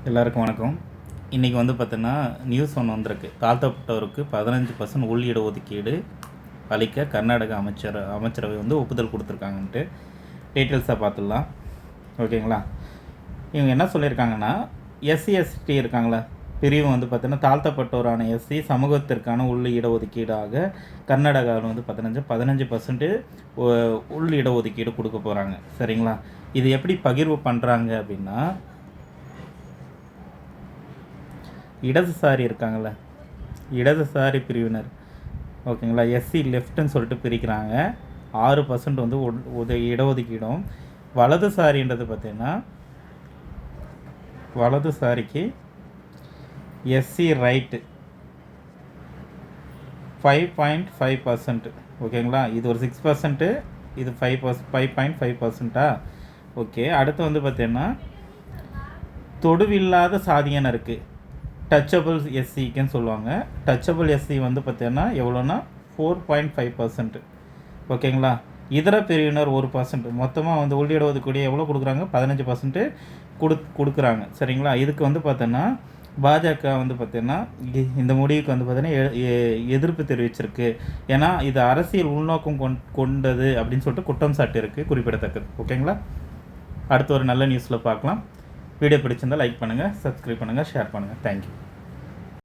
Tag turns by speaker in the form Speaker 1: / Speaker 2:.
Speaker 1: எல்லாருக்கும் வணக்கம். இன்றைக்கி வந்து பார்த்தோன்னா நியூஸ் ஒன்று வந்திருக்கு. தாழ்த்தப்பட்டவருக்கு 15% உள் இடஒதுக்கீடு அளிக்க கர்நாடக அமைச்சரவை வந்து ஒப்புதல் கொடுத்துருக்காங்கன்ட்டு டீட்டெயில்ஸாக பார்த்துடலாம். ஓகேங்களா? இவங்க என்ன சொல்லியிருக்காங்கன்னா, எஸ்சி எஸ்டி இருக்காங்களா பிரிவு வந்து பார்த்தீங்கன்னா தாழ்த்தப்பட்டோரான எஸ்சி சமூகத்திற்கான உள் இடஒதுக்கீடாக கர்நாடகாவில் வந்து 15% உள் இடஒதுக்கீடு கொடுக்க போகிறாங்க. சரிங்களா? இது எப்படி பகிர்வு பண்ணுறாங்க அப்படின்னா, இடதுசாரி இருக்காங்கள, இடதுசாரி பிரிவினர் ஓகேங்களா, எஸ்சி லெஃப்ட்டுன்னு சொல்லிட்டு பிரிக்கிறாங்க. 6% வந்து இடஒதுக்கீடும். வலதுசாரின்றது பார்த்திங்கன்னா, வலதுசாரிக்கு எஸ்சி ரைட்டு 5.5%. ஓகேங்களா? இது ஒரு 6%, இது 5.5%. ஓகே. அடுத்து வந்து பார்த்திங்கன்னா தொடுவில்லாத சாதியினருக்கு டச்சபிள் எஸ்சிக்குன்னு சொல்லுவாங்க. டச்சபிள் எஸ்சி வந்து பார்த்தீங்கன்னா எவ்வளோன்னா 4.5%. ஓகேங்களா? இதர பிரிவினர் 1%. மொத்தமாக வந்து உள் இடஒதுக்கீடு எவ்வளோ கொடுக்குறாங்க? 15% கொடுக்குறாங்க. சரிங்களா? இதுக்கு வந்து பார்த்தோன்னா பாஜக வந்து பார்த்தீங்கன்னா இந்த முடிவுக்கு வந்து பார்த்தீங்கன்னா எதிர்ப்பு தெரிவிச்சிருக்கு. ஏன்னா இது அரசியல் உள்நோக்கம் கொண்டது அப்படின்னு சொல்லிட்டு குற்றம் சாட்டியிருக்கு, குறிப்பிடத்தக்கது. ஓகேங்களா? அடுத்து ஒரு நல்ல நியூஸில் பார்க்கலாம். வீடியோ பிடிச்சிருந்தால் லைக் பண்ணுங்கள், சப்ஸ்கிரைப் பண்ணுங்கள், ஷேர் பண்ணுங்கள். தேங்க்யூ.